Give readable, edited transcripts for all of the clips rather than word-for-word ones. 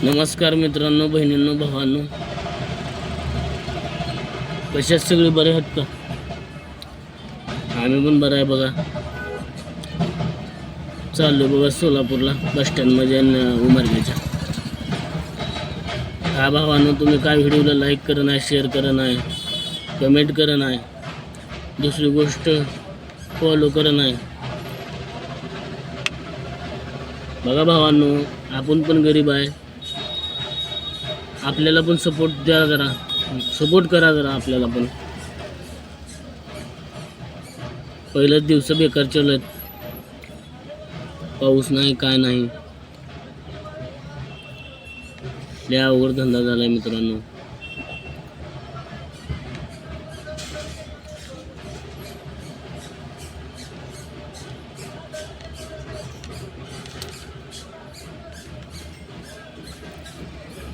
नमस्कार मित्रांनो, बहिणींनो, भावांनो, कशात सगळे बरे आहेत का? आम्ही पण बरं आहे बघा. चाललो बघा सोलापूरला बस स्टँडमध्ये उमरग्याच्या. हा भावांनो, तुम्ही काय व्हिडिओला लाईक करा नाही, शेअर करा नाही, कमेंट करा नाही, दुसरी गोष्ट फॉलो करा नाही. बघा भावांनो, आपण पण गरीब आहे, आपल्याला पण सपोर्ट द्या, जरा सपोर्ट करा जरा आपल्याला पण. पहिलेच दिवस बेकार चालू आहेत, पाऊस नाही काय नाही, लय अवघड धंदा झालाय मित्रांनो.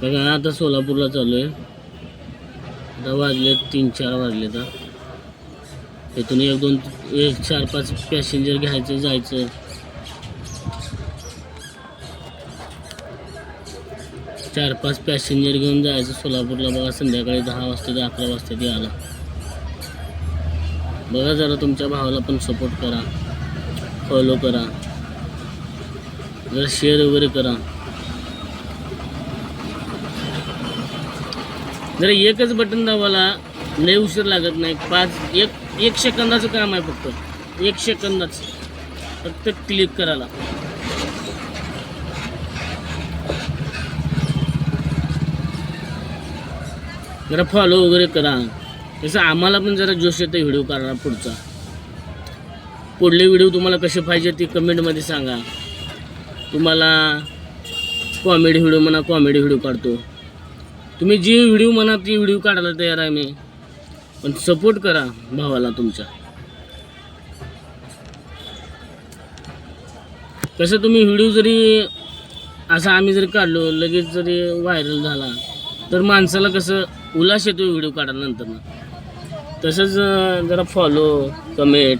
बघा आता सोलापूरला चालू आहे. आता वाजले 3-4 वाजले. तर इथून 1-4-5 पॅसेंजर घ्यायचं, जायचं. चार 5 पॅसेंजर घेऊन जायचं सोलापूरला. बघा संध्याकाळी 10 वाजता ते 11 वाजता ते आला. बघा जरा तुमच्या भावाला पण सपोर्ट करा, फॉलो करा, जरा शेअर वगैरे करा. जरा एकच बटन दाबायला लय उशीर लागत नाही. एक सेकंदाचं काम आहे, फक्त 1 सेकंदाच, फक्त क्लिक करायला. जरा फॉलो वगैरे करा. तसं आम्हाला पण जरा जोश येतं व्हिडिओ काढायला पुढचा. पुढले व्हिडिओ तुम्हाला कसे पाहिजे ते कमेंटमध्ये सांगा. तुम्हाला कॉमेडी व्हिडिओ म्हणा, कॉमेडी व्हिडिओ काढतो. तुम्ही जी व्हिडिओ म्हणा ती व्हिडिओ काढायला तयार आहे मी, पण सपोर्ट करा भावाला तुमच्या. कसं तुम्ही व्हिडिओ जरी असा आम्ही जरी काढलो, लगेच जरी व्हायरल झाला तर माणसाला कसं उल्हास येतो व्हिडिओ काढल्यानंतर ना. तसंच जरा फॉलो कमेंट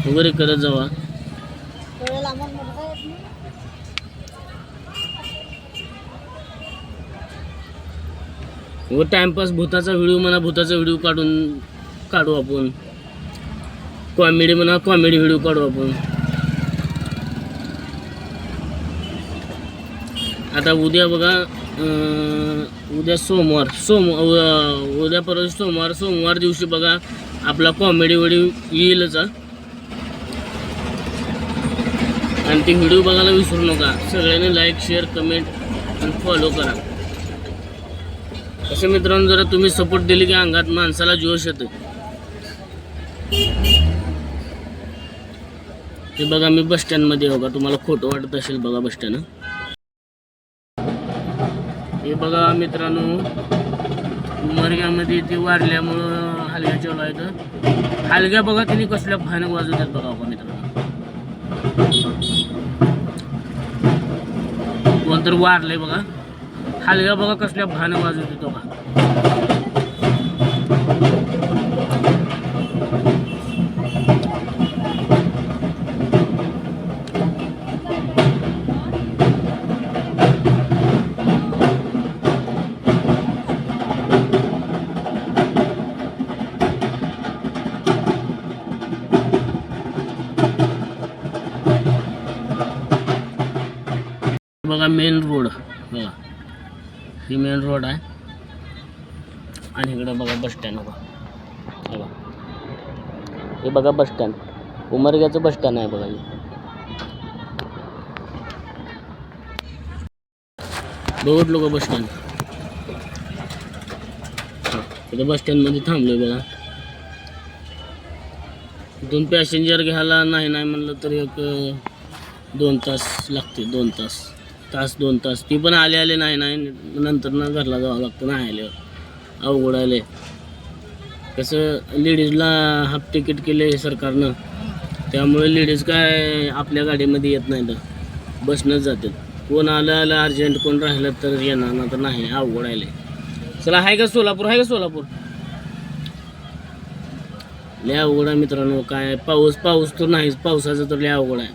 वगैरे करत जावा. व टाइमपास भूताचा व्हिडिओ म्हणा, भूताचा व्हिडिओ काढू आपण. कॉमेडी म्हणा, कॉमेडी व्हिडिओ काढू आपण. आता उद्या बघा, उद्या उद्या परवा सोमवार दिवशी बघा आपला कॉमेडी व्हिडिओ येईलच. आणि ती व्हिडिओ बघायला विसरू नका. सगळ्यांनी लाईक, शेअर, कमेंट आणि फॉलो करा. असं मित्रांनो, जरा तुम्ही सपोर्ट दिली की अंगात माणसाला जोश येतो. ते बघा मी बस स्टँडमध्ये बघा, तुम्हाला खोटं वाटत असेल बघा बस स्टँड. हे बघा मित्रांनो, उमरग्यामध्ये ते वारल्यामुळं हलग्या चालू आहेत. हलग्या बघा तिने कसल्या भयानक वाजवतात बघा मित्रांनो. कोणतरी वारलंय बघा. हलग्या बघा कसल्या भयानक वाजवतात बघा. बघा मेन रोड बघा, ही मेन रोड आहे. आणि इकडे बघा बस स्टँड बघा. हे बघा बस स्टँड, उमरग्याचं बस स्टँड आहे बघा. बघितलो का बस स्टँड? इथे बस स्टँडमध्ये थांबलोय बघा. 2 पॅसेंजर घ्यायला नाही म्हणलं तर 1-2 तास लागते. 2 तास ती पण आले नाही नंतर ना घरला जावं लागतं. नाही आले अवघड आले. कसं लेडीजला हाफ तिकीट केले सरकारनं, त्यामुळे लेडीज काय आपल्या गाडीमध्ये येत नाही, तर बसनंच जातात. कोण आलं अर्जंट, कोण राहिलं तर येणार ना, तर नाही अवघड आले. चला, आहे का सोलापूर? लय अवघड आहे मित्रांनो. काय पाऊस तर नाहीच, पावसाचं तर लय अवघड आहे.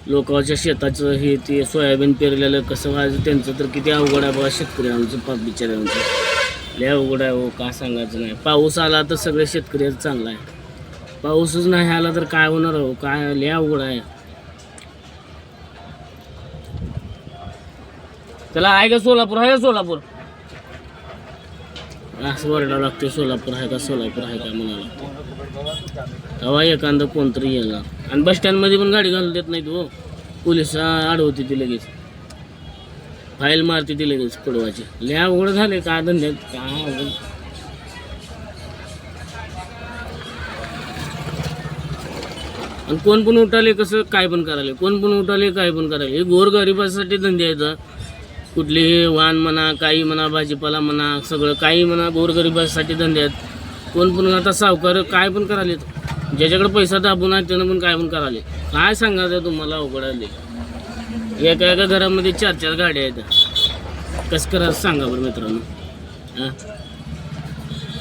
लोकांच्या शेताचं हे ते सोयाबीन पेरलेलं कसं व्हायचं त्यांचं तर किती अवघड आहे बघा शेतकऱ्यांचं पाप बिचाऱ्यांचं लय अवघड आहे हो काय सांगायचं नाही. पाऊस आला तर सगळे शेतकऱ्याचं चांगलं आहे, पाऊसच नाही आला तर काय होणार हो काय लय अवघड आहे. त्याला आहे का सोलापूर आहे का सोलापूर असं वरडावं लागते सोलापूर आहे का सोलापूर आहे का म्हणाला तेव्हा एखादं कोणतरी येणार. आणि बस स्टँडमध्ये पण गाडी घालून देत नाहीत हो, पोलीस अडवते ती लगेच फाईल मारते ती लगेच पडवायची. लय अवघड झाले काय धंद्यात काय अवघड. आणि कोण पण उठाले कसं काय पण करायले, कोण पण उठाले काय पण करायले. हे गोरगरिबासाठी धंदे आहेत. कुठलेही वाहन म्हणा काही म्हणा भाजीपाला म्हणा सगळं काही म्हणा गोरगरिबासाठी धंदे आहेत. कोण पण आता सावकार काय पण करायले, ज्याच्याकडे पैसा दाबून आहे त्यानं पण काय पण करायले. काय सांगायचं तुम्हाला अवघड आले. एका एका घरामध्ये 4-4 गाड्या आहेत. कसं करायचं सांगा बरं मित्रांनो. हां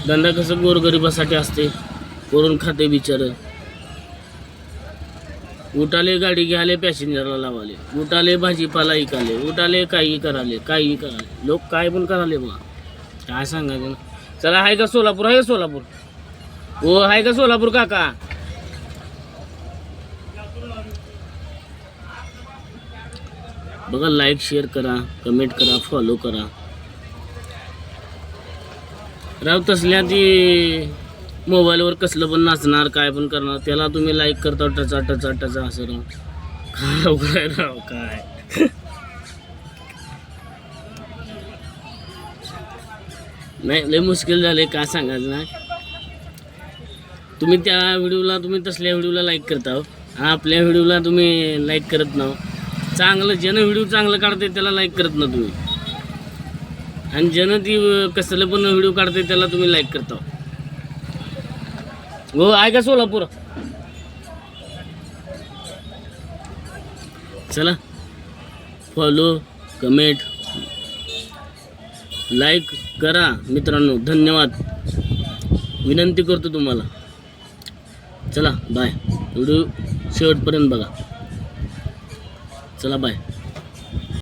धंदा कसं गोरगरिबासाठी असते, करून खाते बिचार. उठाले गाडी घ्याले पॅसेंजरला लावाले, उठाले भाजीपाला इकाले, उठाले काही कराले काही कराले. लोक काय पण कराले बघा काय सांगायचं ना. चला आहे का सोलापूर आहे का सोलापूर हो आहे का सोलापूर काका. बघा लाईक शेअर करा कमेंट करा फॉलो करा. राव तसल्या ती मोबाईलवर कसलं पण नाचणार काय पण करणार त्याला तुम्ही लाईक करता टचा टचा टचा असं राव काय अवघड आहे राव काय. नाही लय मुश्किल झाले काय सांगायचं नाही. तुम्ही त्या व्हिडिओला तुम्ही तसल्या व्हिडिओला लाईक करता हो, आपल्या व्हिडिओला तुम्ही लाईक करत ना. चांगलं ज्यानं व्हिडिओ चांगलं काढते त्याला लाईक करत ना तुम्ही, आणि ज्यानं ती कसलं पण व्हिडिओ काढते त्याला तुम्ही लाईक करता हो. आहे का सोलापूर. चला फॉलो कमेंट लाईक करा मित्रांनो. धन्यवाद विनंती करतो तुम्हाला. चला बाय. व्हिडिओ शेवटपर्यंत बघा. चला बाय.